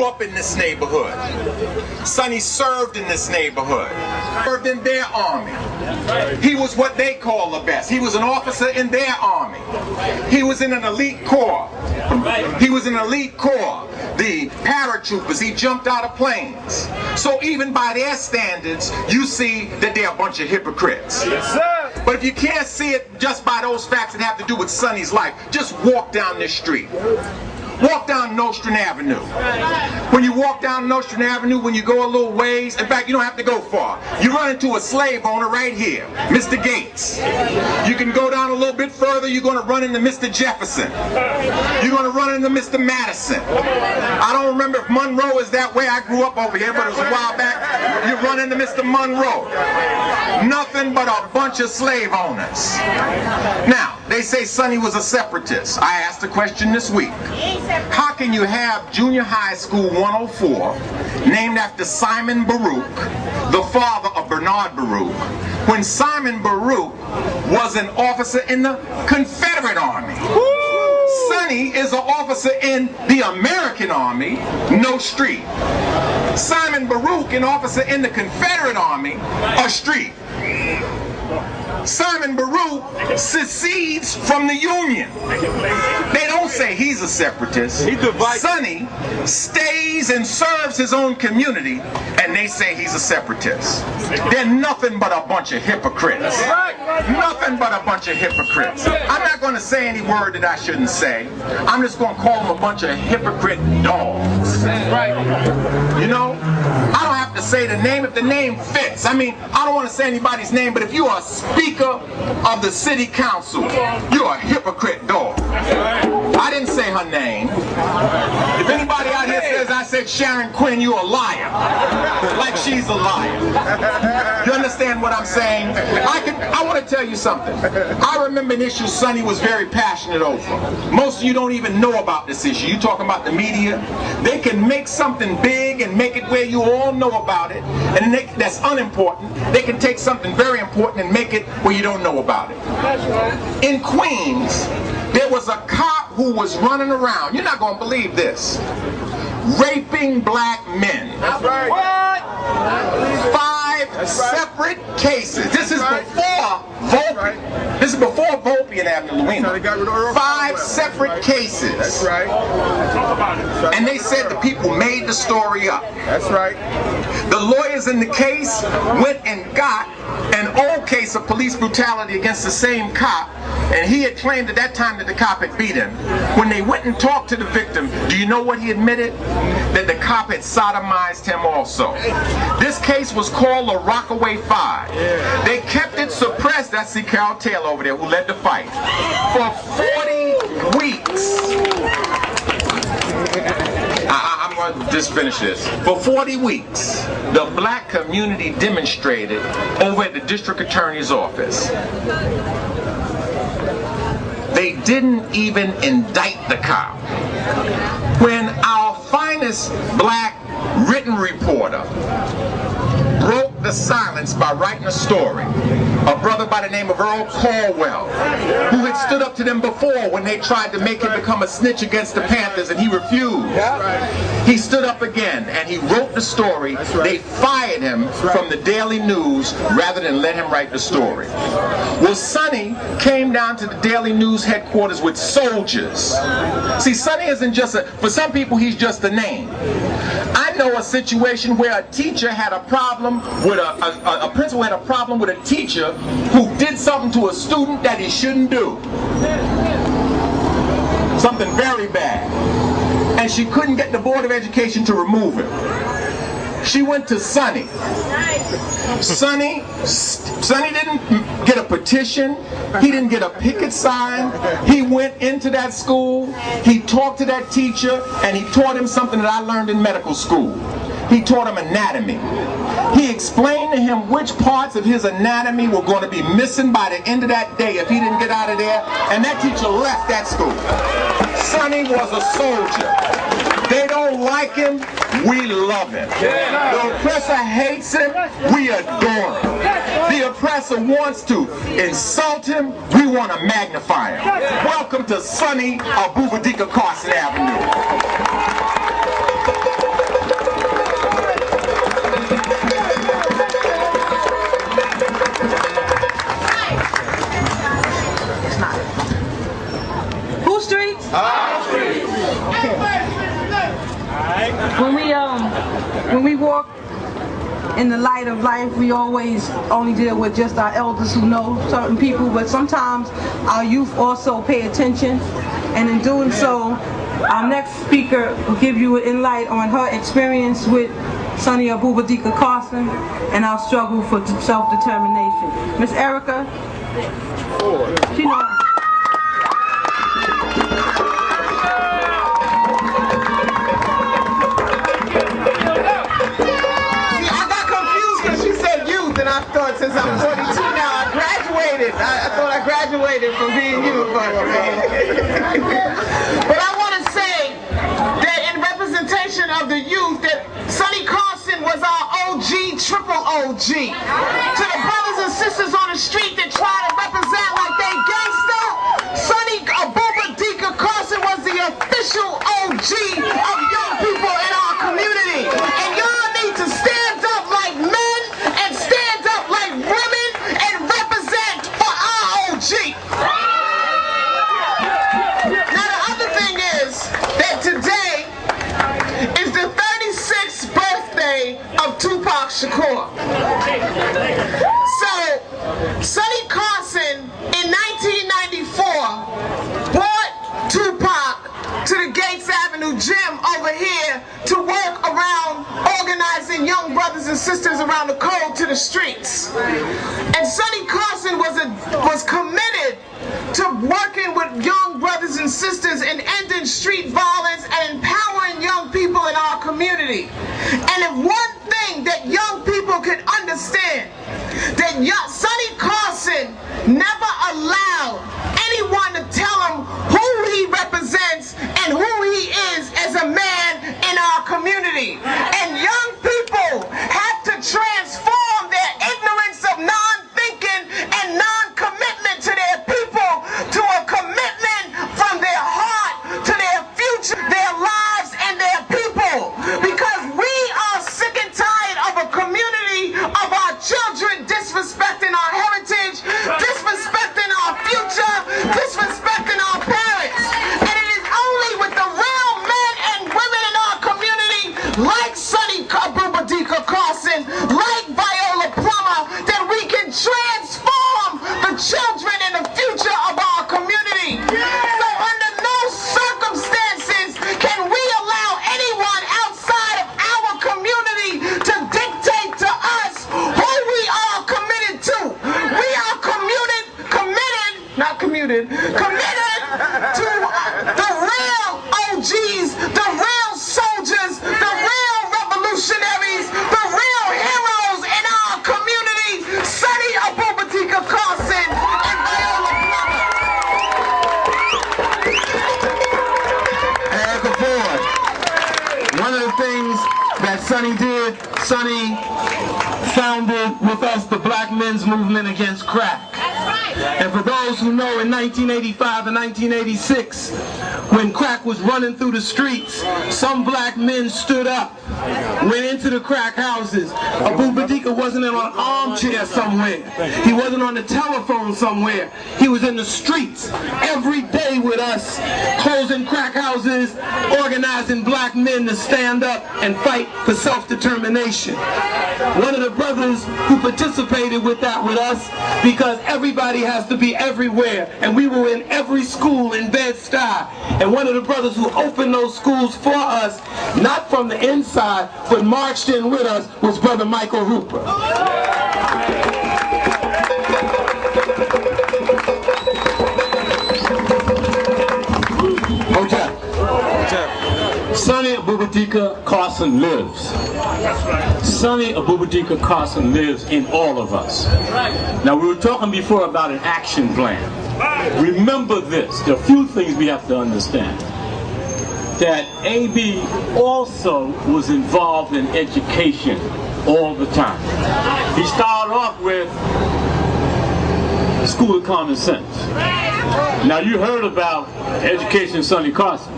Up in this neighborhood. Sonny served in this neighborhood. Served in their army. He was what they call the best. He was an officer in their army. He was in an elite corps. He was in an elite corps. The paratroopers, he jumped out of planes. So even by their standards, you see that they're a bunch of hypocrites. Yes, sir. But if you can't see it just by those facts that have to do with Sonny's life, just walk down this street. Walk down Nostrand Avenue. When you walk down Nostrand Avenue, when you go a little ways, in fact, you don't have to go far. You run into a slave owner right here, Mr. Gates. You can go down a little bit further, you're going to run into Mr. Jefferson. You're going to run into Mr. Madison. I don't remember if Monroe is that way. I grew up over here, but it was a while back. You run into Mr. Monroe. Nothing but a bunch of slave owners. Now, they say Sonny was a separatist. I asked a question this week. How can you have Junior High School 104 named after Simon Baruch, the father of Bernard Baruch, when Simon Baruch was an officer in the Confederate Army? Sonny is an officer in the American Army, no street. Simon Baruch, an officer in the Confederate Army, a street. Simon Baruch secedes from the Union. They don't say he's a separatist. Sonny stays and serves his own community, and they say he's a separatist. They're nothing but a bunch of hypocrites. Nothing but a bunch of hypocrites. I'm not going to say any word that I shouldn't say. I'm just going to call them a bunch of hypocrite dogs. You know, I don't have to say the name if the name fits. I mean, I don't want to say anybody's name, but if you are a speaker of the city council, you're a hypocrite dog. I didn't say her name. If anybody out here says I said Sharon Quinn, you're a liar. Like she's a liar. You understand what I'm saying? I want to tell you something. I remember an issue Sonny was very passionate over. Most of you don't even know about this issue. You talking about the media. They can make something big and make it where you all know about it, and that's unimportant. They can take something very important and make it where you don't know about it. In Queens, there was a cop who was running around, you're not going to believe this, raping black men. That's right. What? 5 separate cases. This is before Volpe. This is before Volpe and Avenue Luina. 5 separate cases. That's right. And they said the people made the story up. That's right. The lawyers in the case went and got an old case of police brutality against the same cop, and he had claimed at that time that the cop had beat him. When they went and talked to the victim, do you know what he admitted? That the cop had sodomized him also. This case was called the Rockaway 5. They kept it suppressed. I see Carol Taylor over there who led the fight. For 40 weeks. I'm going to just finish this. For 40 weeks, the black community demonstrated over at the district attorney's office. They didn't even indict the cop. When our finest black written reporter broke the silence by writing a story, a brother by the name of Earl Caldwell, who had stood up to them before when they tried to make him become a snitch against the Panthers, and he refused. He stood up again and he wrote the story. They fired him from the Daily News rather than let him write the story. Well, Sonny came down to the Daily News headquarters with soldiers. See, Sonny isn't just for some people he's just a name. I know a situation where a teacher had a problem with a principal had a problem with a teacher who did something to a student that he shouldn't do. Something very bad. And she couldn't get the Board of Education to remove him. She went to Sonny. Sonny didn't get a petition. He didn't get a picket sign. He went into that school. He talked to that teacher, and he taught him something that I learned in medical school. He taught him anatomy. He explained to him which parts of his anatomy were going to be missing by the end of that day if he didn't get out of there, and that teacher left that school. Sonny was a soldier. They don't like him, we love him. The oppressor hates him, we adore him. The oppressor wants to insult him, we want to magnify him. Welcome to Sonny Abubadika Carson Avenue. When we walk in the light of life, we always only deal with just our elders who know certain people, but sometimes our youth also pay attention, and in doing so, our next speaker will give you an insight on her experience with Sonny Abubadika Carson and our struggle for self-determination. Miss Erica, she knows. I thought since I'm 42 now, I graduated. I thought I graduated from being you. But I want to say that in representation of the youth, that Sonny Carson was our OG, triple OG. To the brothers and sisters on the street that try to represent like they gangster, Sonny Abubadika Carson was the official OG of young people in our community. And y'all need to stand up like men and stand up like women and represent for our OG. Now the other thing is that today is the 36th birthday of Tupac Shakur. So Sonny Carson in 1994 brought Tupac to the Gates Avenue gym over here to work around organizing young brothers and sisters around the code to the streets. And Sonny Carson was committed to working with young brothers and sisters in ending street violence and empowering young people in our community. And if one thing that young people could understand, that Sonny Carson never allowed anyone to tell him who he represents and who he is as a man in our community. And young people have to transform their ignorance of non-thinking and non-commitment to their people to a commitment from their heart to their future, their lives, and their people. Because we are sick and tired of a community of our children disrespecting our heritage, disrespecting our future, disrespecting our parents. And it is only with the real men and women in our community, like Sonny Abubadika Carson, like Viola Plummer, that we can transform the children and the future of our community. So under no circumstances can we allow anyone outside of our community to dictate to us who we are committed to. We are committed to the real OGs, the real soldiers, the real revolutionaries, the real heroes in our community, Sonny Abubadika Carson and Viola Plummer. Erica Ford. One of the things that Sonny did, Sonny founded with us the Black Men's Movement Against Crack. And for those who know, in 1985 and 1986, when crack was running through the streets, some black men stood up, went into the crack houses. Abubadika wasn't in an armchair somewhere. He wasn't on the telephone somewhere. He was in the streets every day with us, closing crack houses, organizing black men to stand up and fight for self-determination. One of the brothers who participated with that with us, because everybody has to be everywhere, and we were in every school in Bedford-Stuyvesant, and one of the brothers who opened those schools for us, not from the inside, but marched in with us, was Brother Michael Hooper. Sonny Abubadika Carson lives. Sonny Abubadika Carson lives in all of us. Now, we were talking before about an action plan. Remember this, there are a few things we have to understand. That AB also was involved in education all the time. He started off with School of Common Sense. Now, you heard about Education Sonny Carson.